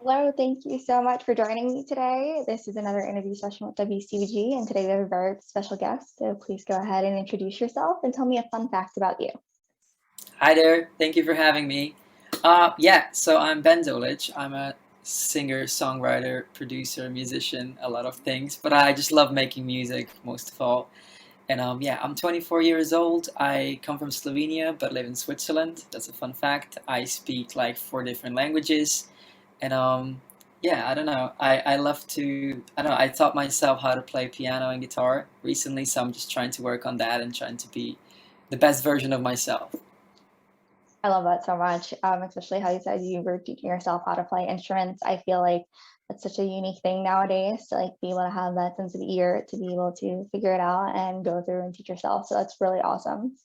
Hello, thank you so much for joining me today. This is another interview session with WCBG, and today we have a very special guest. So please go ahead and introduce yourself and tell me a fun fact about you. Hi there, thank you for having me. So I'm Ben Dolic. I'm a singer, songwriter, producer, musician, a lot of things, but I just love making music most of all. And I'm 24 years old. I come from Slovenia but live in Switzerland. That's a fun fact. I speak like four different languages. And I don't know. I love to, I don't know, I taught myself how to play piano and guitar recently, so I'm just trying to work on that and trying to be the best version of myself. I love that so much, especially how you said you were teaching yourself how to play instruments. I feel like that's such a unique thing nowadays to like be able to have that sense of ear to be able to figure it out and go through and teach yourself. So that's really awesome.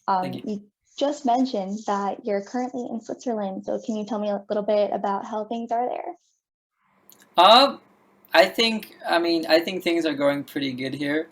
Thank you. You just mentioned that you're currently in Switzerland. So can you tell me a little bit about how things are there? Um, I think things are going pretty good here.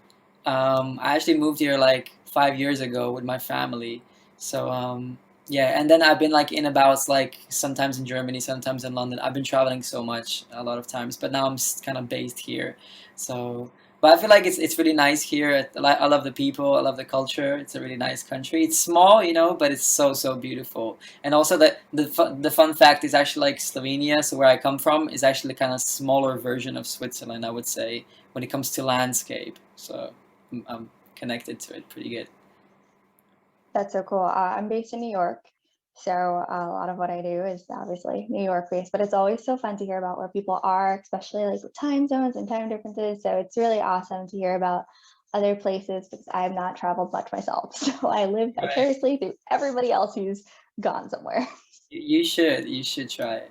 I actually moved here like 5 years ago with my family. So, yeah, and then I've been like in abouts like sometimes in Germany, sometimes in London. I've been traveling so much a lot of times, but now I'm kind of based here. So, but I feel like it's really nice here. I love the people, I love the culture. It's a really nice country. It's small, but it's so beautiful. And also the fun fact is actually like Slovenia, so where I come from, is actually kind of smaller version of Switzerland, I would say, when it comes to landscape. So I'm connected to it pretty good. That's so cool. I'm based in New York, so a lot of what I do is obviously New York based, but it's always so fun to hear about where people are, especially like with time zones and time differences. So it's really awesome to hear about other places because I have not traveled much myself. So I live Right. vicariously through everybody else who's gone somewhere. You should try it.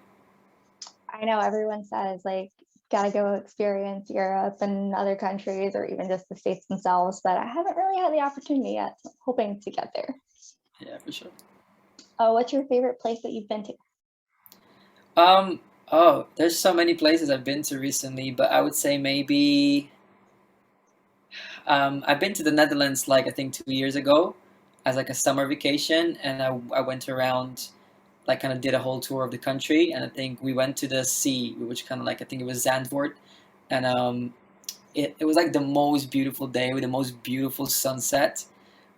I know everyone says like gotta go experience Europe and other countries or even just the states themselves, but I haven't really had the opportunity yet. So I'm hoping to get there. Yeah, for sure. What's your favorite place that you've been to? Um, oh, there's so many places I've been to recently, but I would say maybe I've been to the Netherlands like I think 2 years ago as like a summer vacation, and I went around like kind of did a whole tour of the country, and I think we went to the sea, which kind of like I think it was Zandvoort, and it was like the most beautiful day with the most beautiful sunset.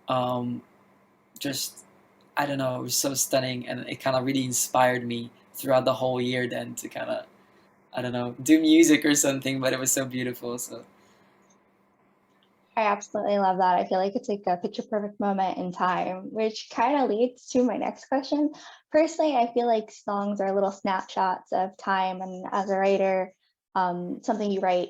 Um, just I don't know, it was so stunning, and it kind of really inspired me throughout the whole year then to kind of I don't know do music or something, but it was so beautiful. So I absolutely love that. I feel like it's like a picture perfect moment in time, which kind of leads to my next question. Personally, I feel like songs are little snapshots of time, and as a writer, something you write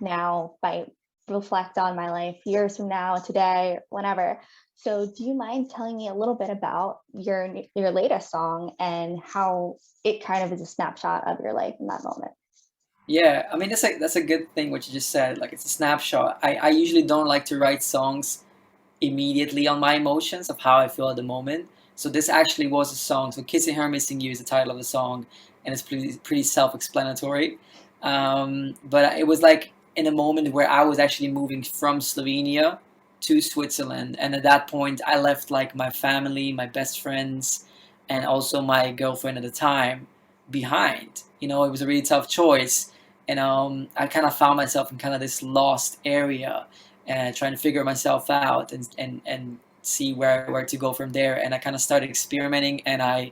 now might reflect on my life years from now, today, whenever. So, do you mind telling me a little bit about your latest song and how it kind of is a snapshot of your life in that moment? yeah, I mean that's a good thing what you just said. Like it's a snapshot. I usually don't like to write songs immediately on my emotions of how I feel at the moment. So this actually was a song. So "Kissing Her, Missing You" is the title of the song, and it's pretty self-explanatory. But it was like in a moment where I was actually moving from Slovenia to Switzerland, and at that point I left like my family, my best friends, and also my girlfriend at the time behind. It was a really tough choice, and I kind of found myself in kind of this lost area and trying to figure myself out and see where to go from there. And I kind of started experimenting, and I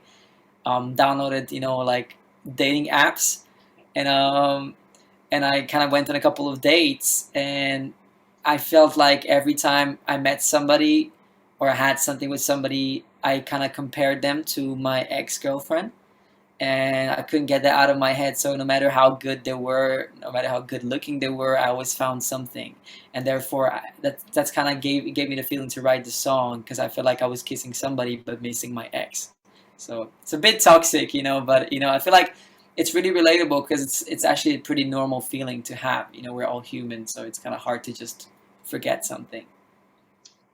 downloaded like dating apps, and I kind of went on a couple of dates, and I felt like every time I met somebody or I had something with somebody, I kind of compared them to my ex-girlfriend, and I couldn't get that out of my head. So no matter how good they were, no matter how good looking they were, I always found something, and therefore that's kind of gave me the feeling to write the song because I felt like I was kissing somebody but missing my ex. So it's a bit toxic, but I feel like it's really relatable because it's actually a pretty normal feeling to have. We're all human, so it's kind of hard to just forget something.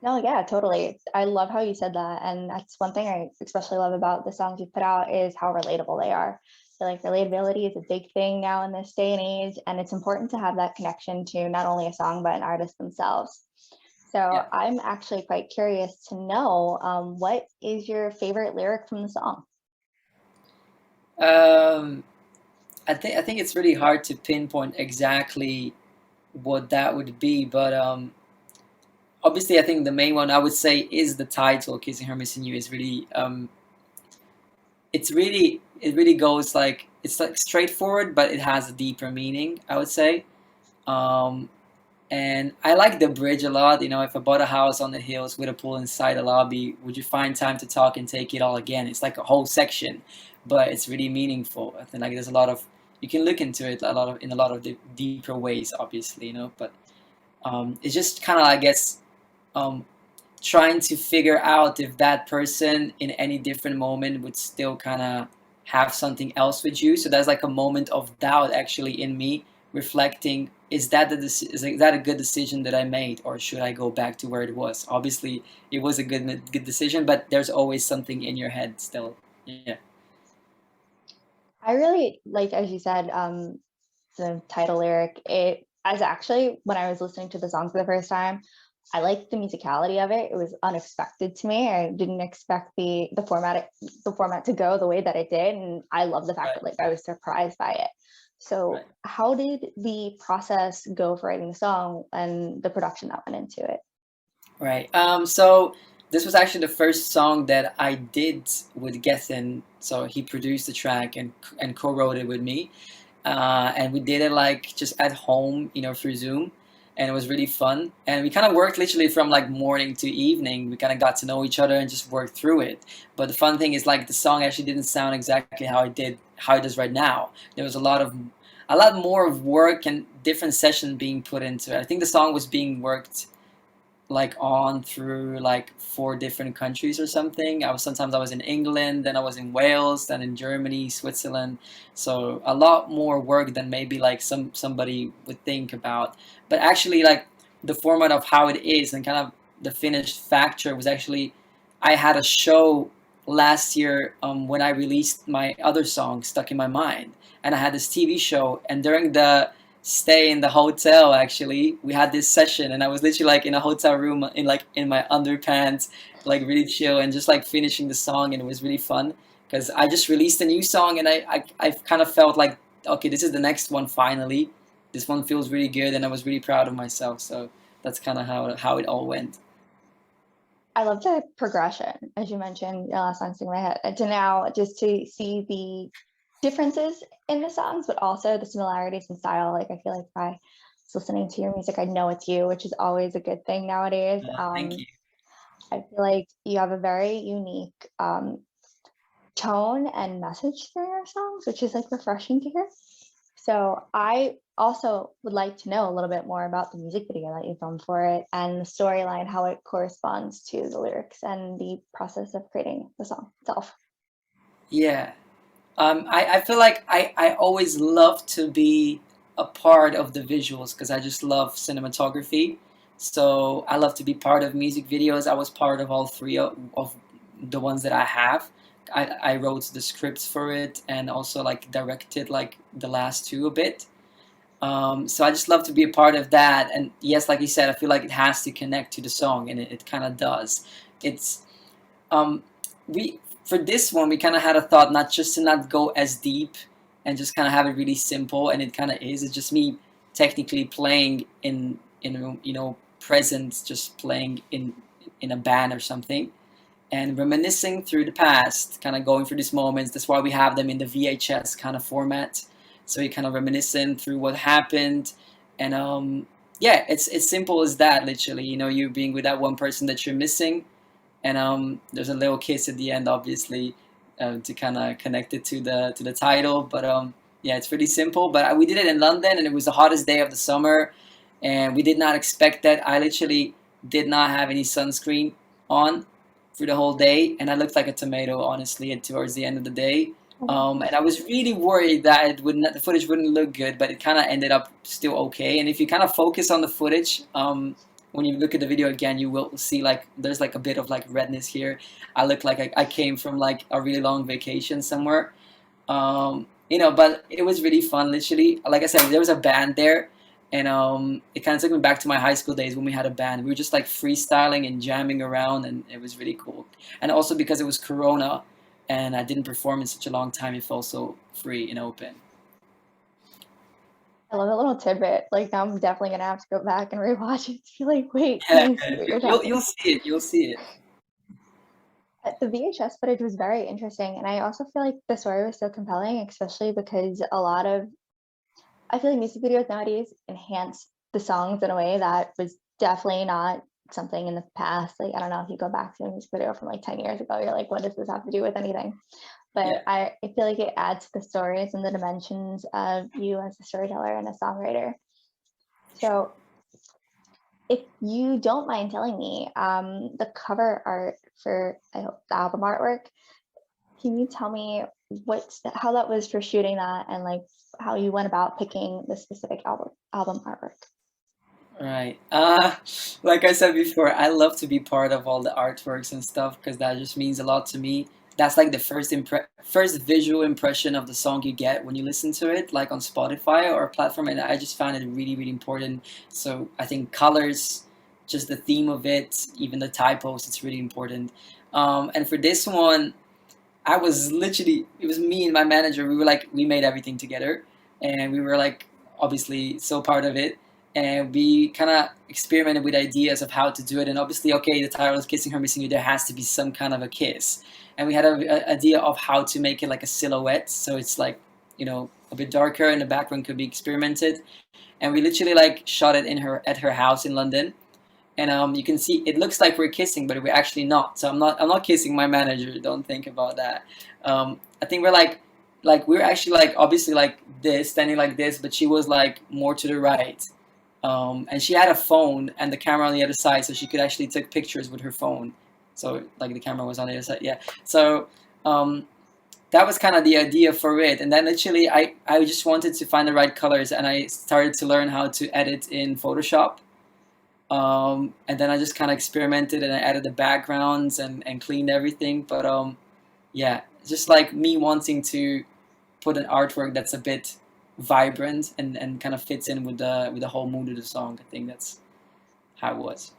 No, yeah, totally. I love how you said that. And that's one thing I especially love about the songs you put out is how relatable they are. So like relatability is a big thing now in this day and age, and it's important to have that connection to not only a song but an artist themselves. So Yeah. I'm actually quite curious to know what is your favorite lyric from the song? Um, I think it's really hard to pinpoint exactly what that would be, but obviously I think the main one I would say is the title "Kissing Her, Missing You" is really it really goes like it's like straightforward, but it has a deeper meaning, I would say. Um, and I like the bridge a lot. You know, if I bought a house on the hills with a pool inside the lobby, would you find time to talk and take it all again? It's like a whole section, but it's really meaningful. I think like there's a lot of you can look into it a lot of in a lot of deeper ways, obviously, you know. But it's just kind of I guess um, trying to figure out if that person in any different moment would still kind of have something else with you. So there's like a moment of doubt actually in me reflecting, is that is that a good decision that I made, or should I go back to where it was? Obviously it was a good decision, but there's always something in your head still. Yeah. I really like, as you said, the title lyric. It as actually when I was listening to the song for the first time, I liked the musicality of it. It was unexpected to me. I didn't expect the format to go the way that it did, and I love the fact Right. that like I was surprised by it. So, Right. how did the process go for writing the song and the production that went into it? Right. So this was actually the first song that I did with Gethin. So he produced the track and co-wrote it with me, and we did it like just at home, you know, through Zoom, and it was really fun. And we kind of worked literally from like morning to evening. We kind of got to know each other and just worked through it. But the fun thing is like the song actually didn't sound exactly how it does right now. There was a lot more of work and different sessions being put into it. I think the song was being worked like on through like four different countries or something. I was in England, then I was in Wales, then in Germany, Switzerland. So a lot more work than maybe like somebody would think about. But actually like the format of how it is and kind of the finished factor was actually I had a show last year when I released my other song Stuck in My Mind, and I had this TV show, and during the stay in the hotel actually we had this session, and I was literally like in a hotel room in like in my underpants, like really chill and just like finishing the song, and it was really fun because I just released a new song, and I kind of felt like, okay, this is the next one finally. This one feels really good, and I was really proud of myself. So that's kind of how it all went. I love the progression, as you mentioned, last song sticking in my head, and to now just to see the differences in the songs, but also the similarities in style. Like I feel like if I was listening to your music, I know it's you, which is always a good thing nowadays. Thank you. I feel like you have a very unique tone and message through your songs, which is like refreshing to hear. So I also would like to know a little bit more about the music video that you filmed for it and the storyline, how it corresponds to the lyrics and the process of creating the song itself. Yeah. I feel like I always love to be a part of the visuals because I just love cinematography. So I love to be part of music videos. I was part of all three of the ones that I have. I wrote the scripts for it and also like directed like the last two a bit. So I just love to be a part of that. And yes, like you said, I feel like it has to connect to the song, and it kind of does. It's um, we for this one we kind of had a thought not just to not go as deep and just kind of have it really simple, and it kind of is. It's just me technically playing in you know present, just playing in a band or something, and reminiscing through the past, kind of going through these moments. That's why we have them in the VHS kind of format. So you kind of reminiscing through what happened, and yeah, it's simple as that. Literally, you know, you being with that one person that you're missing, and there's a little kiss at the end, obviously, to kind of connect it to the title. But yeah, it's pretty simple. But we did it in London, and it was the hottest day of the summer, and we did not expect that. I literally did not have any sunscreen on through the whole day, and I looked like a tomato, honestly, towards the end of the day. And I was really worried that the footage wouldn't look good, but it kind of ended up still okay. And if you kind of focus on the footage, when you look at the video again, you will see like there's like a bit of like redness here. I look like I came from like a really long vacation somewhere. You know, but it was really fun. Literally, like I said, there was a band there, and it kind of took me back to my high school days when we had a band. We were just like freestyling and jamming around, and it was really cool. And also because it was Corona, and I didn't perform in such a long time, it felt so free and open. I love a little tidbit. Like now I'm definitely gonna have to go back and rewatch it to be like, wait, Yeah, can I see what you're you'll talking? see it. You'll see it. The VHS footage was very interesting, and I also feel like the story was so compelling, especially because a lot of I feel like music videos nowadays enhance the songs in a way that was definitely not something in the past. Like I don't know if you go back to a music video from like 10 years ago, you're like, what does this have to do with anything? But Yeah. I feel like it adds to the stories and the dimensions of you as a storyteller and a songwriter. So if you don't mind telling me, the cover art for I hope the album artwork, can you tell me how that was for shooting that and like how you went about picking the specific album artwork? Right. Like I said before, I love to be part of all the artworks and stuff because that just means a lot to me. That's like the first visual impression of the song you get when you listen to it, like on Spotify or a platform, and I just found it really, really important. So I think colors, just the theme of it, even the typos, it's really important. And for this one, I was literally, it was me and my manager. We were like, we made everything together, and we were like, obviously, so part of it. And we kind of experimented with ideas of how to do it. And obviously, okay, the title is "Kissing Her, Missing You." There has to be some kind of a kiss, and we had a idea of how to make it like a silhouette, so it's like, a bit darker, and the background could be experimented. And we literally like shot it in her at her house in London, and you can see it looks like we're kissing, but we're actually not. So I'm not kissing my manager. Don't think about that. I think we're like we're actually like obviously like this, standing like this, but she was like more to the right, and she had a phone and the camera on the other side, so she could actually take pictures with her phone. So like the camera was on the other side, yeah. So um, that was kind of the idea for it, and then literally I just wanted to find the right colors, and I started to learn how to edit in Photoshop, and then I just kind of experimented and I added the backgrounds and cleaned everything. But yeah, it's just like me wanting to put an artwork that's a bit vibrant and kind of fits in with the whole mood of the song. I think that's how it was.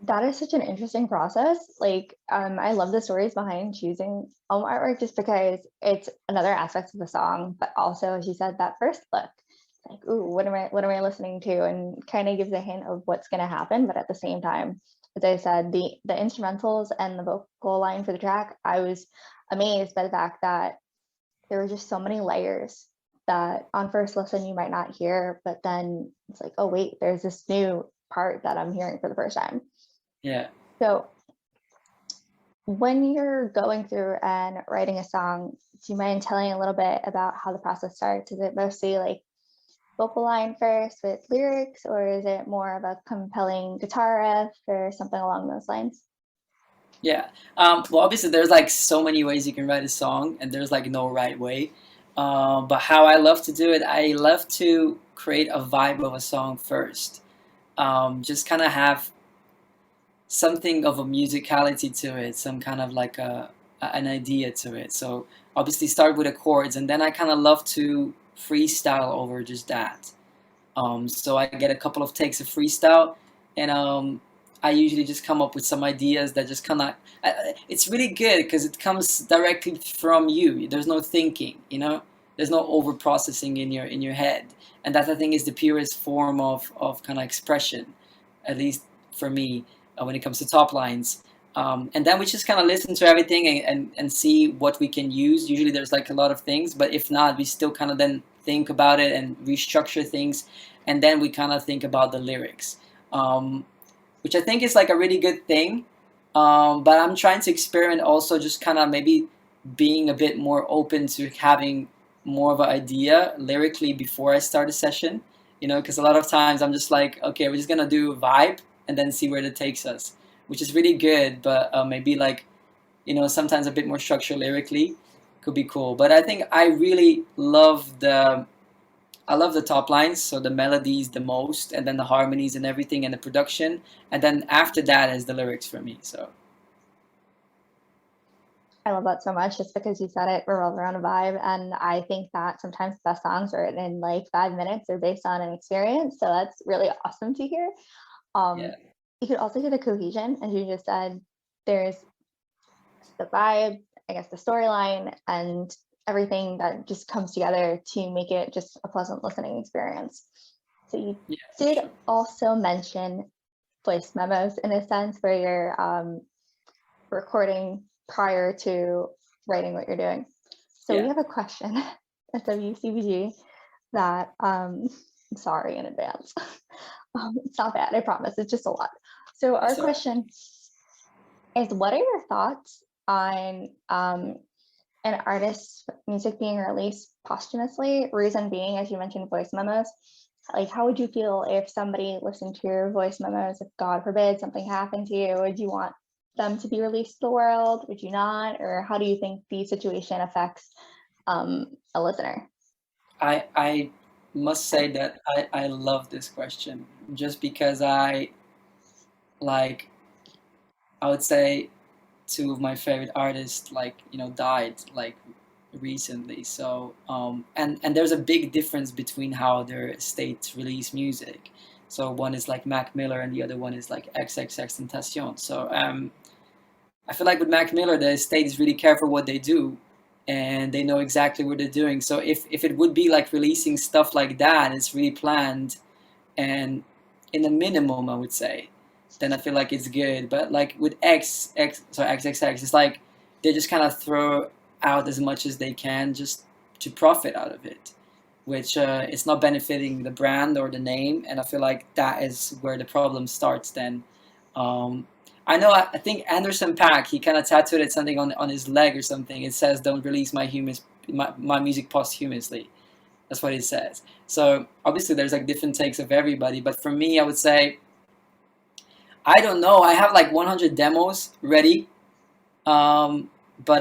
That is such an interesting process. Like, I love the stories behind choosing album artwork just because it's another aspect of the song, but also, as you said, that first look, like, ooh, what am I listening to? And kind of gives a hint of what's gonna happen. But at the same time, as I said, the instrumentals and the vocal line for the track, I was amazed by the fact that there were just so many layers that on first listen you might not hear, but then it's like, oh wait, there's this new part that I'm hearing for the first time. Yeah. So when you're going through and writing a song, do you mind telling a little bit about how the process starts? Is it mostly like vocal line first with lyrics, or is it more of a compelling guitar riff or something along those lines? Yeah. Well, obviously, there's like so many ways you can write a song, and there's like no right way. But how I love to do it, I love to create a vibe of a song first. Just kind of have something of a musicality to it, some kind of like an idea to it. So obviously, start with the chords, and then I kind of love to freestyle over just that. So I get a couple of takes of freestyle, and I usually just come up with some ideas that just kind of. It's really good because it comes directly from you. There's no thinking, There's no over processing in your head, and that I think is the purest form of kind of expression, at least for me, when it comes to top lines. And then we just kind of listen to everything and see what we can use. Usually there's like a lot of things, but if not, we still kind of then think about it and restructure things, and then we kind of think about the lyrics, which I think is like a really good thing. But I'm trying to experiment also, just kind of maybe being a bit more open to having more of an idea lyrically before I start a session, because a lot of times I'm just like, okay, we're just gonna do a vibe and then see where that takes us, which is really good. But maybe like, sometimes a bit more structure lyrically could be cool. But I think I love the top lines, so the melodies the most, and then the harmonies and everything, and the production, and then after that is the lyrics for me. So I love that so much just because you said it revolves around a vibe. And I think that sometimes the best songs are written in like 5 minutes or based on an experience. So that's really awesome to hear. Um, yeah, you could also hear the cohesion, as you just said. There's the vibe, I guess the storyline, and everything that just comes together to make it just a pleasant listening experience. So you Yeah, for did sure. also mention voice memos in a sense where you're recording prior to writing what you're doing. So we Yeah. have a question at WCBG that I'm sorry in advance. It's not bad, I promise. It's just a lot. So our It's all right. question is, what are your thoughts on an artist's music being released posthumously? Reason being, as you mentioned, voice memos. Like, how would you feel if somebody listened to your voice memos? If God forbid something happened to you, would you want them to be released to the world? Would you not? Or how do you think the situation affects a listener? I must say that I love this question just because like I would say two of my favorite artists died like recently. So and there's a big difference between how their estates release music. So one is like Mac Miller and the other one is like XXXTentacion. So I feel like with Mac Miller, the estate is really careful what they do, and they know exactly what they're doing. So if it would be like releasing stuff like that, it's really planned and in a minimum, I would say, then I feel like it's good. But like with XXX, it's like they just kind of throw out as much as they can just to profit out of it, which it's not benefiting the brand or the name. And I feel like that is where the problem starts. Then um, I know I think Anderson Paak, he kind of tattooed it something on his leg or something. It says, "Don't release my music posthumously." That's what it says. So obviously there's like different takes of everybody, but for me, I would say I don't know. I have like 100 demos ready, um, but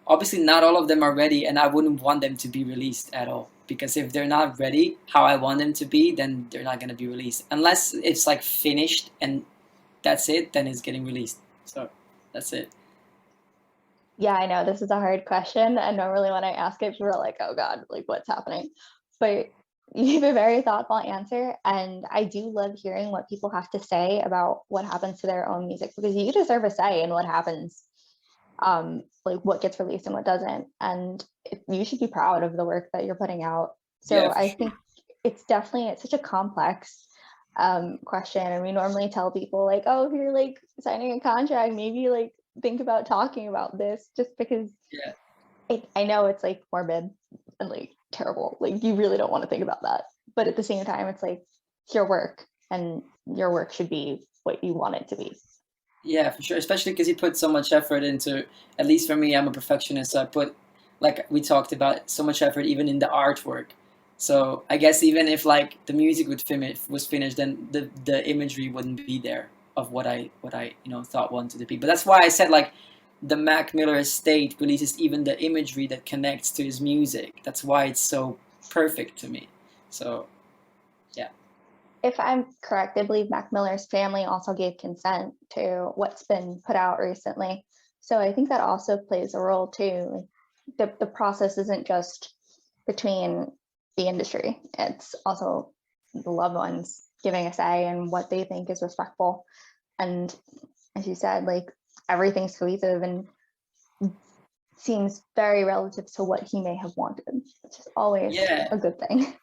obviously not all of them are ready, and I wouldn't want them to be released at all because if they're not ready how I want them to be, then they're not gonna be released unless it's like finished and that's it. Then it's getting released. So that's it. Yeah, I know this is a hard question, and normally when I ask it, people are like, "Oh God, like what's happening?" But you have a very thoughtful answer, and I do love hearing what people have to say about what happens to their own music because you deserve a say in what happens, like what gets released and what doesn't, and you should be proud of the work that you're putting out. Yeah, So for I sure. think it's such a complex question, and we normally tell people like, "Oh, if you're like signing a contract, maybe like think about talking about this," just because Yeah. I know it's like morbid and like terrible. Like you really don't want to think about that. But at the same time, it's like it's your work and your work should be what you want it to be. Yeah, for sure. Especially because you put so much effort into. At least for me, I'm a perfectionist, so I put, like we talked about, so much effort even in the artwork. So I guess even if like the music was finished, then the imagery wouldn't be there of what I thought wanted to be. But that's why I said like the Mac Miller estate releases even the imagery that connects to his music. That's why it's so perfect to me. So yeah. If I'm correct, I believe Mac Miller's family also gave consent to what's been put out recently. So I think that also plays a role too. The process isn't just between the industry, it's also the loved ones giving a say and what they think is respectful. And as you said, like everything's cohesive and seems very relative to what he may have wanted, which is always Yeah. a good thing.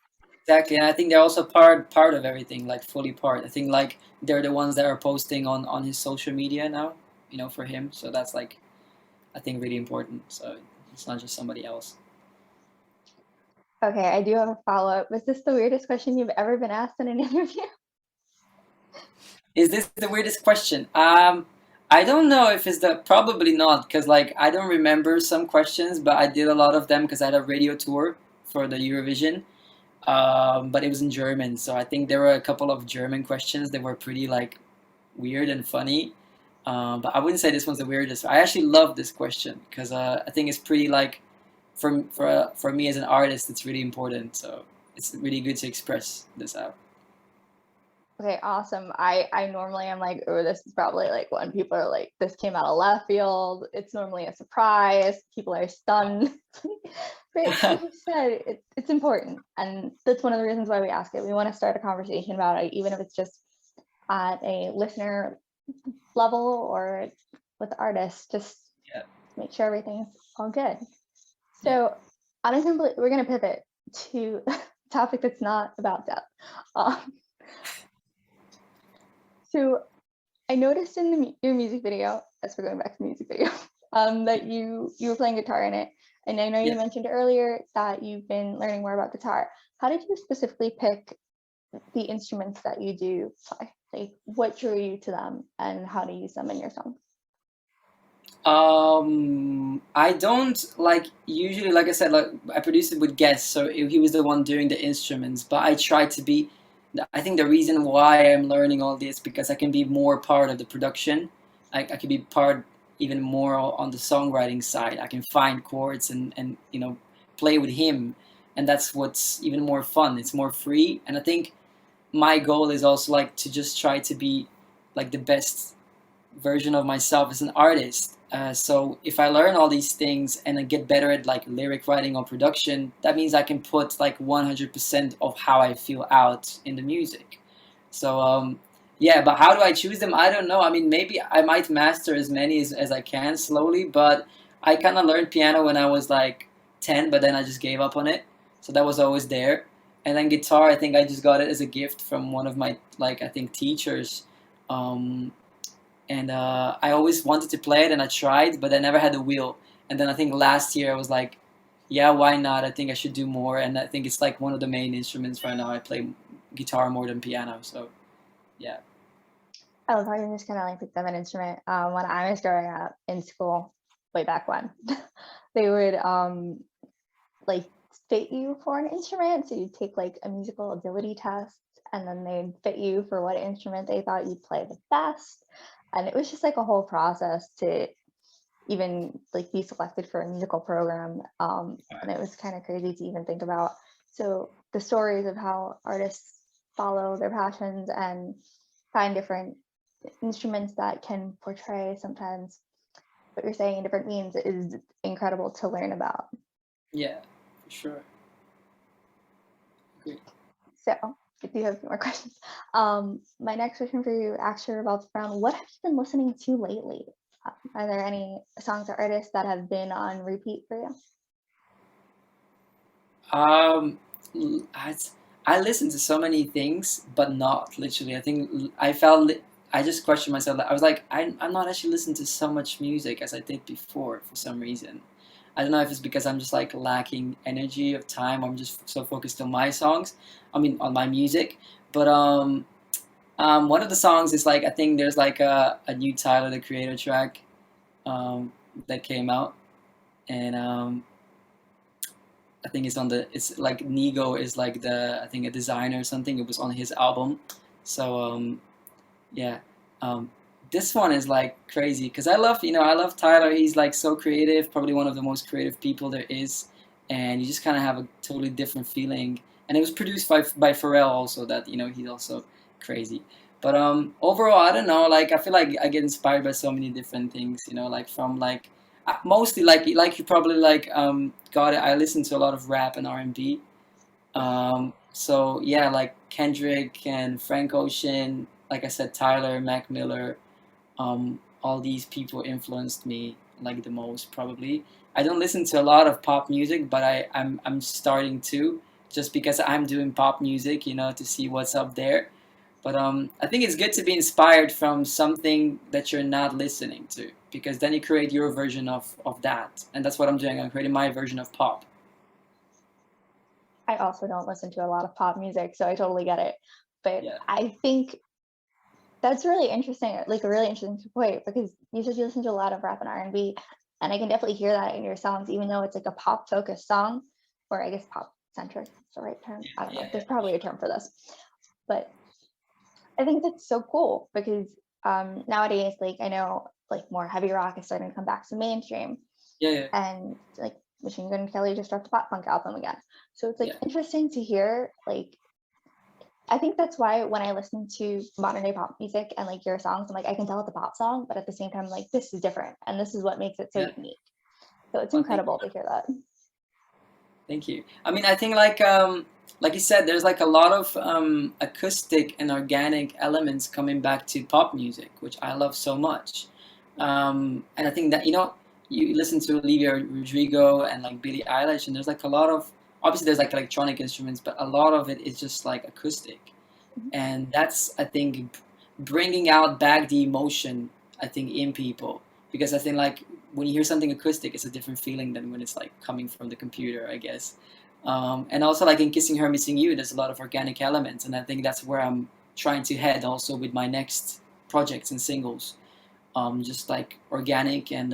Exactly, and I think they're also part of everything, like fully part. I think like they're the ones that are posting on his social media now, for him. So that's like I think really important. So it's not just somebody else. Okay, I do have a follow up. Was this the weirdest question you've ever been asked in an interview? Is this the weirdest question? I don't know if it's the probably not because like I don't remember some questions, but I did a lot of them because I had a radio tour for the Eurovision. But it was in German, so I think there were a couple of German questions that were pretty like weird and funny. But I wouldn't say this one's the weirdest. I actually love this question because I think it's pretty like for me as an artist, it's really important. So it's really good to express this out. Okay, awesome. I normally am like, oh, this is probably like when people are like, this came out of left field. It's normally a surprise. People are stunned. But as you said, it's important, and that's one of the reasons why we ask it. We want to start a conversation about it, even if it's just at a listener level or with the artist, just Yeah, make sure everything's all good. yeah. So honestly, we're gonna pivot to a topic that's not about death. Um, so I noticed in your music video, as we're going back to the music video, that you were playing guitar in it, and I know you Yeah. mentioned earlier that you've been learning more about guitar. How did you specifically pick the instruments that you do play? Like, what drew you to them, and how to use them in your songs? I don't like usually, like I said, like I produced it with guests, so he was the one doing the instruments. But I try to be. I think the reason why I'm learning all this because I can be more part of the production. I can be part even more on the songwriting side. I can find chords and play with him, and that's what's even more fun. It's more free, and I think my goal is also like to just try to be like the best version of myself as an artist. So if I learn all these things and I get better at like lyric writing or production, that means I can put like 100% of how I feel out in the music. So yeah, but how do I choose them? I don't know. I mean, maybe I might master as many as I can slowly, but I kind of learned piano when I was like 10, but then I just gave up on it. So that was always there. And then guitar, I think I just got it as a gift from one of my like I think teachers. Um, and I always wanted to play it, and I tried, but I never had the will. And then I think last year I was like, yeah, why not? I think I should do more, and I think it's like one of the main instruments right now. I play guitar more than piano, so yeah. I love how you just kind of like picked up an instrument. When I was growing up in school, way back when, they would like fit you for an instrument. So you'd take like a musical ability test, and then they'd fit you for what instrument they thought you'd play the best. And it was just like a whole process to even like be selected for a musical program. And it was kind of crazy to even think about. So the stories of how artists follow their passions and find different instruments that can portray sometimes what you're saying in different means is incredible to learn about. Yeah, for sure. Great. So if you have a few more questions, my next question for you actually revolves around what have you been listening to lately? Are there any songs or artists that have been on repeat for you? Um, I, I listen to so many things, but not literally. I think I felt I just questioned myself. I was like, I'm not actually listening to so much music as I did before for some reason. I don't know if it's because I'm just like lacking energy of time. I'm just so focused on my songs. I mean, on my music. But one of the songs is like I think there's like a new Tyler the Creator track that came out, and I think it's like Nigo is like the I think a designer or something. It was on his album, so yeah. Um, this one is like crazy because I love Tyler. He's like so creative, probably one of the most creative people there is, and you just kind of have a totally different feeling. And it was produced by Pharrell also. That he's also crazy. But overall, I don't know. Like I feel like I get inspired by so many different things. Like from like mostly like you probably like got it. I listen to a lot of rap and R&B. So yeah, like Kendrick and Frank Ocean, like I said, Tyler, Mac Miller, all these people influenced me like the most probably. I don't listen to a lot of pop music, but I'm starting to just because I'm doing pop music, to see what's up there. But I think it's good to be inspired from something that you're not listening to because then you create your version of that, and that's what I'm doing. I'm creating my version of pop. I also don't listen to a lot of pop music, so I totally get it. But Yeah, I think that's really interesting, like a really interesting point, because you said you listen to a lot of rap and R&B, and I can definitely hear that in your songs, even though it's like a pop focused song, or I guess pop centric is the right term. I don't know. yeah, There's yeah, probably a term for this, but I think that's so cool because nowadays, like I know, like more heavy rock is starting to come back to mainstream, yeah, yeah, and like Machine Gun Kelly just dropped a pop punk album again. So it's like yeah. interesting to hear. Like I think that's why when I listen to modern day pop music and like your songs, I'm like I can tell it's a pop song, but at the same time, like this is different, and this is what makes it so Yeah. unique. So it's Well, thank you. incredible to hear that. Thank you. I mean, I think like you said, there's like a lot of acoustic and organic elements coming back to pop music, which I love so much. And I think that you listen to Olivia Rodrigo and like Billie Eilish, and there's like a lot of, obviously there's like electronic instruments, but a lot of it is just like acoustic, Mhm. and that's, I think, bringing out back the emotion, I think, in people, because I think like when you hear something acoustic, it's a different feeling than when it's like coming from the computer, I guess. And also like in Kissing Her Missing You, there's a lot of organic elements, and I think that's where I'm trying to head also with my next projects and singles, just like organic and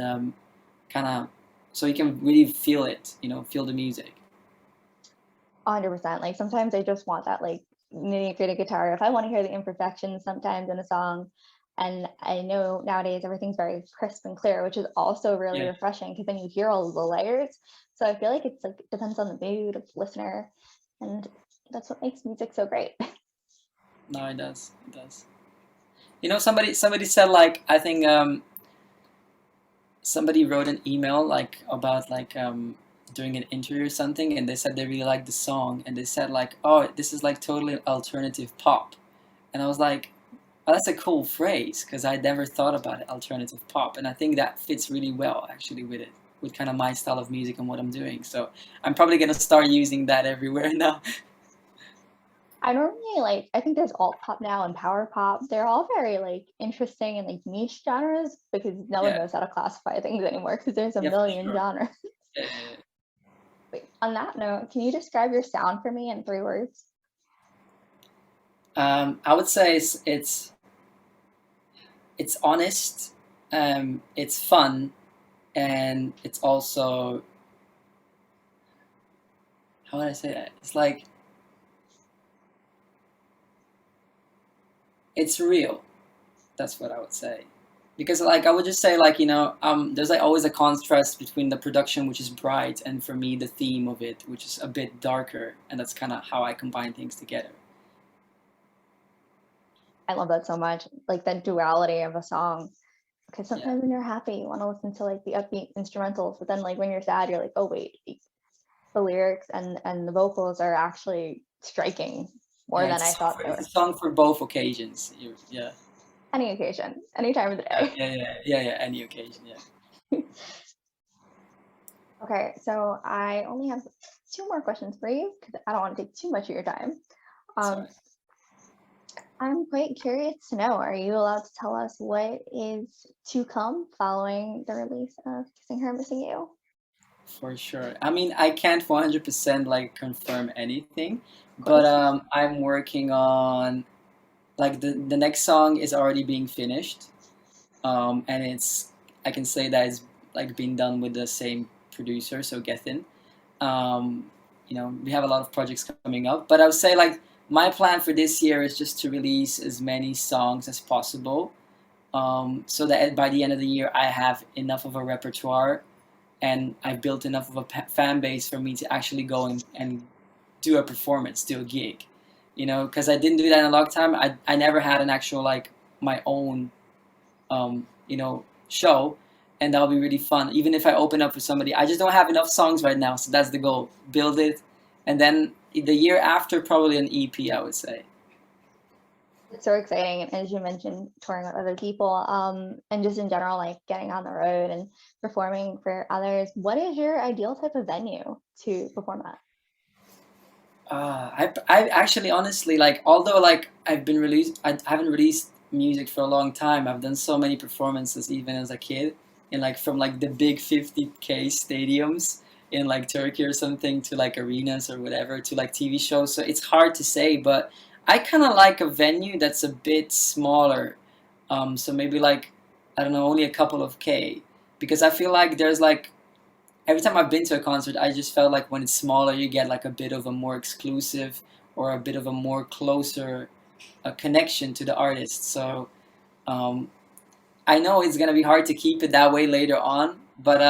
kind of, so you can really feel it, feel the music. 100%. Like sometimes I just want that like nitty gritty guitar. If I want to hear the imperfections sometimes in a song, and I know nowadays everything's very crisp and clear, which is also really Yeah, refreshing because then you hear all of the layers. So I feel like it's like it depends on the mood of the listener, and that's what makes music so great. no, it does, it does. Somebody said like, I think somebody wrote an email like about like doing an interview or something, and they said they really liked the song, and they said like, oh, this is like totally alternative pop, and I was like, oh, that's a cool phrase, because I never thought about it, alternative pop, and I think that fits really well actually with it, with kind of my style of music and what I'm doing. So I'm probably gonna start using that everywhere now. I normally like I think there's alt pop now and power pop. They're all very like interesting and like niche genres because no one Yeah, knows how to classify things anymore because there's a yeah, for million sure. genres. Yeah, yeah, yeah. Wait, on that note, can you describe your sound for me in 3 words? I would say it's honest, it's fun, and it's also, how would I say that? It's like, it's real. That's what I would say. Because like I would just say like, there's like always a contrast between the production, which is bright, and for me the theme of it, which is a bit darker, and that's kind of how I combine things together. I love that so much. Like that duality of a song. Because Yeah, sometimes when you're happy, you want to listen to like the upbeat instrumentals, but then like when you're sad, you're like, oh wait, the lyrics and the vocals are actually striking more yeah. than I thought they It's a were. song for both occasions. Yeah, Any occasion, any time of the yeah, day. yeah, yeah, yeah, yeah. Any occasion. Yeah. Okay, so I only have 2 more questions for you because I don't want to take too much of your time. Sorry. Um, I'm quite curious to know, are you allowed to tell us what is to come following the release of Kissing Her Missing You? For sure. I mean, I can't 100% like confirm anything, Of but course. I'm working on, like, the next song is already being finished, and it's, I can say that it's like being done with the same producer, so Gethin. Um, we have a lot of projects coming up, but I would say like my plan for this year is just to release as many songs as possible, so that by the end of the year I have enough of a repertoire, and I've built enough of a fan base for me to actually go and do a performance, do a gig, because I didn't do that in a long time. I never had an actual like my own show, and that'll be really fun. Even if I open up for somebody, I just don't have enough songs right now, so that's the goal. Build it, and then the year after, probably an EP, I would say. It's so exciting. And as you mentioned, touring with other people, and just in general, like getting on the road and performing for others. What is your ideal type of venue to perform at? I actually honestly like, although like I haven't released music for a long time. I've done so many performances even as a kid, and like from like the big 50K stadiums in like Turkey or something, to like arenas or whatever, to like TV shows. So it's hard to say, but I kind of like a venue that's a bit smaller. So maybe like, I don't know, only a couple of K, because I feel like there's like, every time I've been to a concert, I just felt like when it's smaller, you get like a bit of a more exclusive, or a bit of a more closer connection to the artist. So um, I know it's gonna be hard to keep it that way later on, but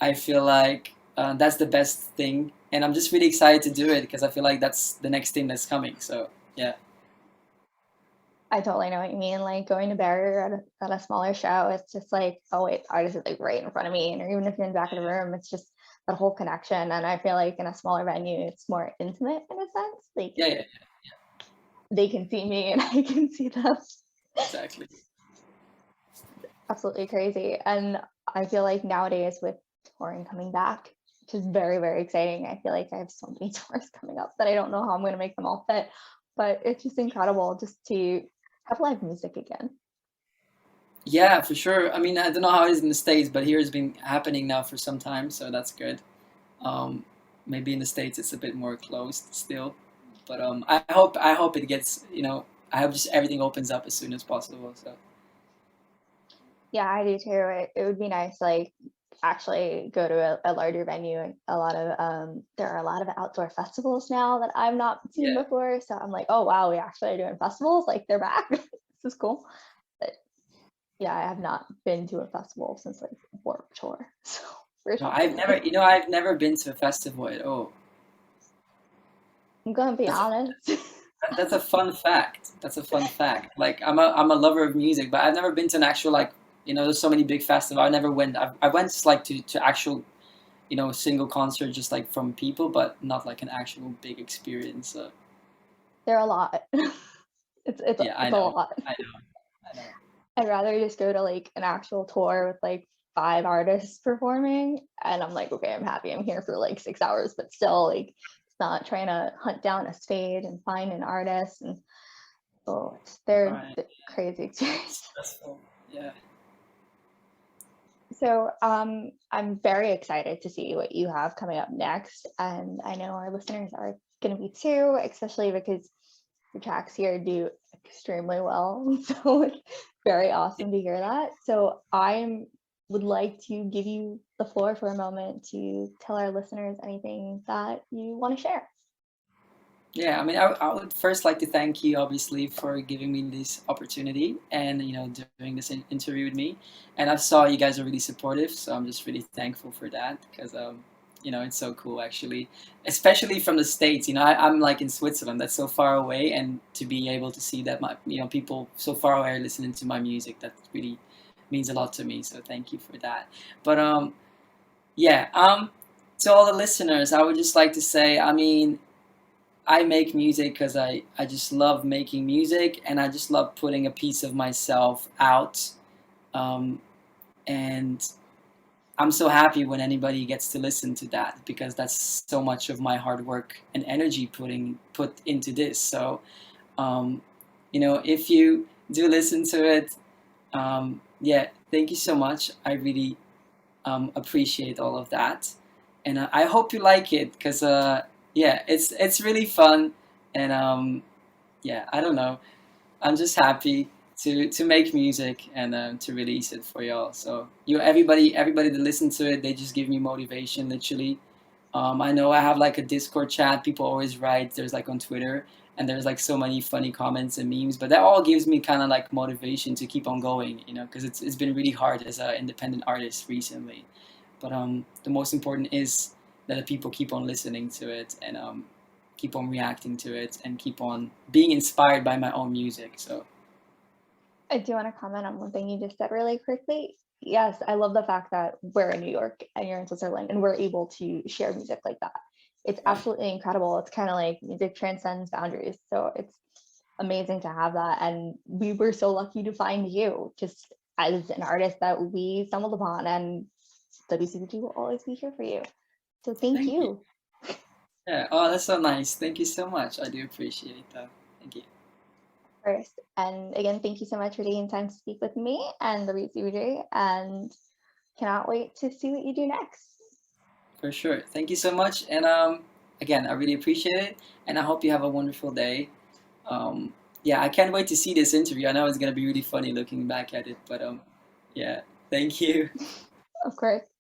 I feel like that's the best thing, and I'm just really excited to do it because I feel like that's the next thing that's coming. So yeah, I totally know what you mean. Like going to barrier at a smaller show, it's just like, oh wait, the artist is like right in front of me. And or even if you're in the back of the room, it's just that whole connection. And I feel like in a smaller venue, it's more intimate in a sense. Like yeah, yeah, they can see me and I can see them. exactly. Absolutely crazy. And I feel like nowadays with touring coming back, which is very, very exciting. I feel like I have so many tours coming up that I don't know how I'm going to make them all fit, but it's just incredible just to have live music again. Yeah, for sure. I mean, I don't know how it is in the States, but here it's been happening now for some time, so that's good. Um, Maybe in the States it's a bit more closed still, but I hope it gets, I hope just everything opens up as soon as possible. So Yeah, I do too. It would be nice, like actually go to a larger venue. And a lot of there are a lot of outdoor festivals now that I've not seen yeah, before. So I'm like, oh wow, we actually are doing festivals. Like they're back. This is cool. But yeah, I have not been to a festival since like Warped Tour. So we're no, talking like I've never been to a festival at all. I'm gonna be That's a, honest. that's a fun fact. That's a fun fact. Like I'm a lover of music, but I've never been to an actual like, there's so many big festivals. I never went. I went just like to actual, single concert just like from people, but not like an actual big experience. They're a lot. Yeah, I It's a know, lot. I know, I know. I'd rather just go to like an actual tour with like 5 artists performing, and I'm like, okay, I'm happy. I'm here for like 6 hours, but still, like, it's not trying to hunt down a stage and find an artist. And oh, they're Right. the crazy experience. Stressful. Yeah. So, I'm very excited to see what you have coming up next, and I know our listeners are going to be too, especially because your tracks here do extremely well. So it's very awesome to hear that. So I would like to give you the floor for a moment to tell our listeners anything that you want to share. Yeah, I mean, I would first like to thank you, obviously, for giving me this opportunity and, doing this interview with me. And I saw you guys are really supportive, so I'm just really thankful for that because, it's so cool, actually, especially from the States. I'm like in Switzerland, that's so far away, and to be able to see that people so far away are listening to my music, that really means a lot to me. So thank you for that. But yeah, to all the listeners, I would just like to say, I mean, I make music because I just love making music and I just love putting a piece of myself out. Um, and I'm so happy when anybody gets to listen to that because that's so much of my hard work and energy put into this. So, um, if you do listen to it, yeah, thank you so much. I really appreciate all of that, and I hope you like it because yeah, it's really fun, and yeah, I don't know, I'm just happy to make music and to release it for y'all. So everybody that listens to it, they just give me motivation, literally. I know I have like a Discord chat. People always write. There's like on Twitter, and there's like so many funny comments and memes. But that all gives me kind of like motivation to keep on going, because it's been really hard as an independent artist recently. But the most important is that the people keep on listening to it and keep on reacting to it and keep on being inspired by my own music. So I do want to comment on one thing you just said really quickly. Yes, I love the fact that we're in New York and you're in Switzerland and we're able to share music like that. It's right, absolutely incredible. It's kind of like music transcends boundaries. So it's amazing to have that. And we were so lucky to find you just as an artist that we stumbled upon, and WCBG will always be here for you. So thank thank you. you Yeah. Oh, that's so nice. Thank you so much. I do appreciate that. Thank you. first. And again, thank you so much for taking time to speak with me and the WCBG, and cannot wait to see what you do next. For sure. Thank you so much. And again, I really appreciate it. And I hope you have a wonderful day. Yeah, I can't wait to see this interview. I know it's gonna be really funny looking back at it, but yeah, thank you. Of course.